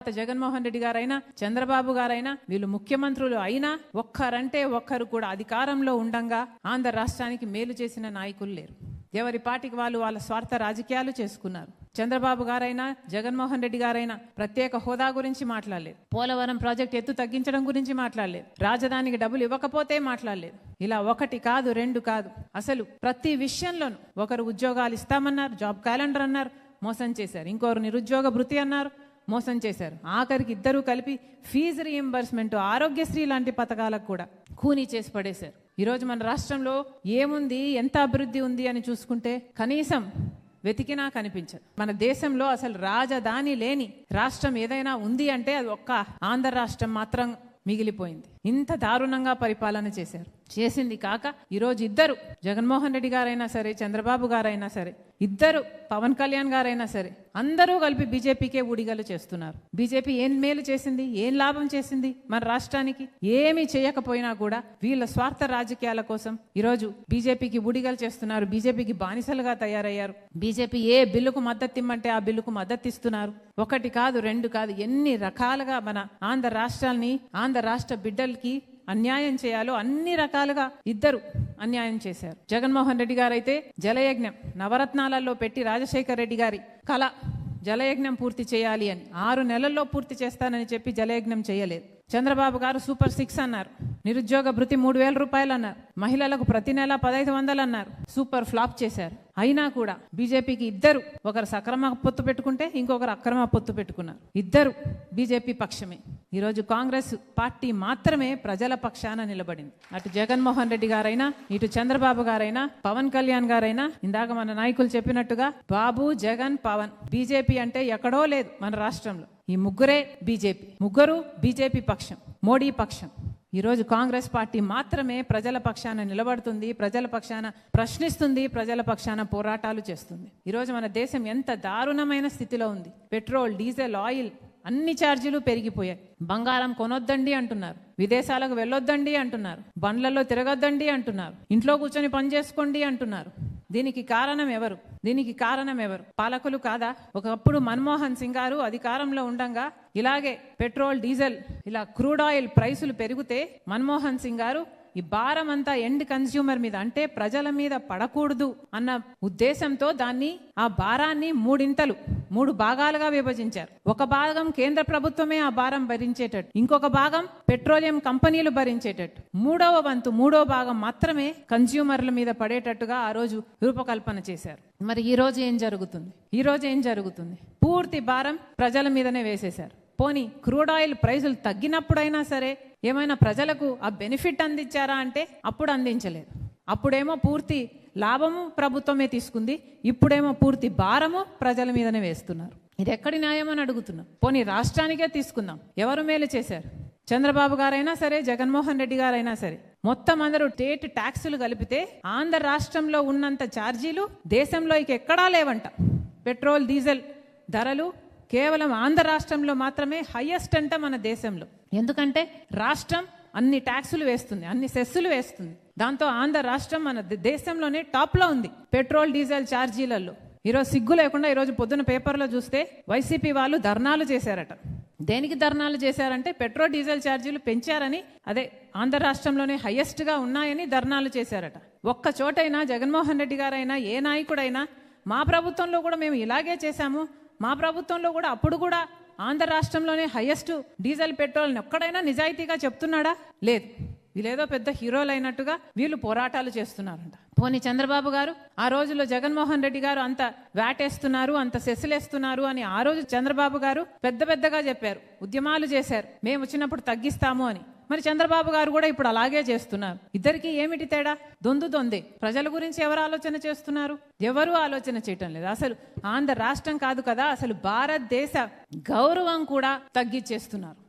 జగన్మోహన్ రెడ్డి గారైనా చంద్రబాబు గారైనా వీళ్ళు ముఖ్యమంత్రులు అయినా ఒక్కరంటే ఒక్కరు కూడా అధికారంలో ఉండంగా ఆంధ్ర రాష్ట్రానికి మేలు చేసిన నాయకులు లేరు. ఎవరి పార్టీకి వాళ్ళు వాళ్ళ స్వార్థ రాజకీయాలు చేసుకున్నారు. చంద్రబాబు గారైనా జగన్మోహన్ రెడ్డి గారైనా ప్రత్యేక హోదా గురించి మాట్లాడలేదు, పోలవరం ప్రాజెక్ట్ ఎత్తు తగ్గించడం గురించి మాట్లాడలేదు, రాజధానికి డబ్బులు ఇవ్వకపోతే మాట్లాడలేదు. ఇలా ఒకటి కాదు రెండు కాదు, అసలు ప్రతి విషయంలోనూ ఒకరు ఉద్యోగాలు ఇస్తామన్నారు, జాబ్ క్యాలెండర్ అన్నారు, మోసం చేశారు. ఇంకొకరు నిరుద్యోగ భృతి అన్నారు, మోసం చేశారు. ఆఖరికి ఇద్దరూ కలిపి ఫీజు రీఎంబర్స్మెంట్, ఆరోగ్యశ్రీ లాంటి పథకాలకు కూడా కూనీ చేసి పడేశారు. ఈరోజు మన రాష్ట్రంలో ఏముంది, ఎంత అభివృద్ధి ఉంది అని చూసుకుంటే కనీసం వెతికినా కనిపించదు. మన దేశంలో అసలు రాజధాని లేని రాష్ట్రం ఏదైనా ఉంది అంటే అది ఒక్క ఆంధ్ర రాష్ట్రం మాత్రం మిగిలిపోయింది. ఇంత దారుణంగా పరిపాలన చేశారు. చేసింది కాక ఈరోజు ఇద్దరు, జగన్మోహన్ రెడ్డి గారైనా సరే చంద్రబాబు గారైనా సరే, ఇద్దరు పవన్ కళ్యాణ్ గారైనా సరే, అందరూ కలిపి బీజేపీకే ఊడిగలు చేస్తున్నారు. బీజేపీ ఏం మేలు చేసింది, ఏం లాభం చేసింది మన రాష్ట్రానికి? ఏమీ చేయకపోయినా కూడా వీళ్ళ స్వార్థ రాజకీయాల కోసం ఈరోజు బీజేపీకి ఊడిగలు చేస్తున్నారు. బీజేపీకి బానిసలుగా తయారయ్యారు. బీజేపీ ఏ బిల్లుకు మద్దతు ఇమ్మంటే ఆ బిల్లుకు మద్దతు ఇస్తున్నారు. ఒకటి కాదు రెండు కాదు, ఎన్ని రకాలుగా మన ఆంధ్ర రాష్ట్రాల్ని, ఆంధ్ర రాష్ట్ర బిడ్డలకి అన్యాయం చేయాలో అన్ని రకాలుగా ఇద్దరు అన్యాయం చేశారు. జగన్మోహన్ రెడ్డి గారు అయితే జలయజ్ఞం నవరత్నాలలో పెట్టి రాజశేఖర రెడ్డి గారి కళ జలయజ్ఞం పూర్తి చేయాలి అని 6 నెలల్లో పూర్తి చేస్తానని చెప్పి జలయజ్ఞం చేయలేదు. చంద్రబాబు గారు సూపర్ 6 అన్నారు, నిరుద్యోగ భృతి 3,000 రూపాయలు అన్నారు, మహిళలకు ప్రతి నెల 1,500 అన్నారు, సూపర్ ఫ్లాప్ చేశారు. అయినా కూడా బీజేపీకి ఇద్దరు, ఒకరు సక్రమ పొత్తు పెట్టుకుంటే ఇంకొకరు అక్రమ పొత్తు పెట్టుకున్నారు. ఇద్దరు బీజేపీ పక్షమే. ఈరోజు కాంగ్రెస్ పార్టీ మాత్రమే ప్రజల పక్షాన నిలబడింది. అటు జగన్మోహన్ రెడ్డి గారైనా, ఇటు చంద్రబాబు గారైనా, పవన్ కళ్యాణ్ గారైనా, ఇందాక మన నాయకులు చెప్పినట్టుగా బాబు, జగన్, పవన్, బీజేపీ అంటే ఎక్కడో లేదు మన రాష్ట్రంలో. ఈ ముగ్గురే బీజేపీ, ముగ్గురు బీజేపీ పక్షం, మోడీ పక్షం. ఈరోజు కాంగ్రెస్ పార్టీ మాత్రమే ప్రజల పక్షాన నిలబడుతుంది, ప్రజల పక్షాన ప్రశ్నిస్తుంది, ప్రజల పక్షాన పోరాటాలు చేస్తుంది. ఈరోజు మన దేశం ఎంత దారుణమైన స్థితిలో ఉంది. పెట్రోల్, డీజిల్, ఆయిల్ అన్ని ఛార్జీలు పెరిగిపోయాయి. బంగారం కొనొద్దండి అంటున్నారు, విదేశాలకు వెళ్ళొద్దండి అంటున్నారు, బండ్లలో తిరగొద్దండి అంటున్నారు, ఇంట్లో కూర్చొని పని చేసుకోండి అంటున్నారు. దీనికి కారణం ఎవరు? దీనికి కారణం ఎవరు? పాలకులు కాదా? ఒకప్పుడు మన్మోహన్ సింగ్ గారు అధికారంలో ఉండంగా ఇలాగే పెట్రోల్, డీజిల్, ఇలా క్రూడ్ ఆయిల్ ప్రైసులు పెరిగితే మన్మోహన్ సింగ్ గారు ఈ భారం అంతా ఎండ్ కన్స్యూమర్ మీద, అంటే ప్రజల మీద పడకూడదు అన్న ఉద్దేశంతో దాన్ని, ఆ భారాన్ని 3 భాగాలుగా విభజించారు. ఒక భాగం కేంద్ర ప్రభుత్వమే ఆ భారం భరించేటట్టు, ఇంకొక భాగం పెట్రోలియం కంపెనీలు భరించేటట్టు, మూడో భాగం మాత్రమే కన్స్యూమర్ల మీద పడేటట్టుగా ఆ రోజు రూపకల్పన చేశారు. మరి ఈ రోజు ఏం జరుగుతుంది? ఈ రోజు ఏం జరుగుతుంది? పూర్తి భారం ప్రజల మీదనే వేసేశారు. పోనీ క్రూడ్ ఆయిల్ ప్రైసులు తగ్గినప్పుడైనా సరే ఏమైనా ప్రజలకు ఆ బెనిఫిట్ అందించారా అంటే అప్పుడు అందించలేదు. అప్పుడేమో పూర్తి లాభము ప్రభుత్వమే తీసుకుంది, ఇప్పుడేమో పూర్తి భారము ప్రజల మీదనే వేస్తున్నారు. ఇది ఎక్కడి న్యాయం అని అడుగుతున్నాం. పోనీ రాష్ట్రానికే తీసుకుందాం, ఎవరు మేలు చేశారు? చంద్రబాబు గారైనా సరే, జగన్మోహన్ రెడ్డి గారైనా సరే, మొత్తం అందరూ స్టేట్ ట్యాక్సులు కలిపితే ఆంధ్ర రాష్ట్రంలో ఉన్నంత ఛార్జీలు దేశంలో ఇక ఎక్కడా లేవంట. పెట్రోల్, డీజిల్ ధరలు కేవలం ఆంధ్ర రాష్ట్రంలో మాత్రమే హైయెస్ట్ అంట మన దేశంలో. ఎందుకంటే రాష్ట్రం అన్ని ట్యాక్సులు వేస్తుంది, అన్ని సెస్సులు వేస్తుంది. దాంతో ఆంధ్ర రాష్ట్రం మన దేశంలోనే టాప్ లో ఉంది పెట్రోల్, డీజిల్ ఛార్జీలలో. ఈరోజు సిగ్గు లేకుండా ఈరోజు పొద్దున పేపర్లో చూస్తే వైసీపీ వాళ్ళు ధర్నాలు చేశారట. దేనికి ధర్నాలు చేశారంటే పెట్రోల్, డీజిల్ ఛార్జీలు పెంచారని, అదే ఆంధ్ర రాష్ట్రంలోనే హైయెస్ట్ గా ఉన్నాయని ధర్నాలు చేశారట. ఒక్క చోటైనా జగన్మోహన్ రెడ్డి గారైనా, ఏ నాయకుడైనా మా ప్రభుత్వంలో కూడా మేము ఇలాగే చేశాము, మా ప్రభుత్వంలో కూడా అప్పుడు కూడా ఆంధ్ర రాష్ట్రంలోనే హైయెస్ట్ డీజిల్, పెట్రోల్ ఎక్కడైనా నిజాయితీగా చెప్తున్నాడా? లేదు. వీళ్ళేదో పెద్ద హీరోలు అయినట్టుగా వీళ్ళు పోరాటాలు చేస్తున్నారంట. పోనీ చంద్రబాబు గారు ఆ రోజుల్లో జగన్మోహన్ రెడ్డి గారు అంత వేటేస్తున్నారు, అంత సెస్సులేస్తున్నారు అని ఆ రోజు చంద్రబాబు గారు పెద్దగా చెప్పారు, ఉద్యమాలు చేశారు, మేము వచ్చినప్పుడు తగ్గిస్తాము అని. మరి చంద్రబాబు గారు కూడా ఇప్పుడు అలాగే చేస్తున్నారు. ఇద్దరికి ఏమిటి తేడా? దొందే. ప్రజల గురించి ఎవరు ఆలోచన చేస్తున్నారు? ఎవరు ఆలోచన చేయటం లేదు. అసలు ఆంధ్ర రాష్ట్రం కాదు కదా, అసలు భారతదేశ గౌరవం కూడా తగ్గించేస్తున్నారు.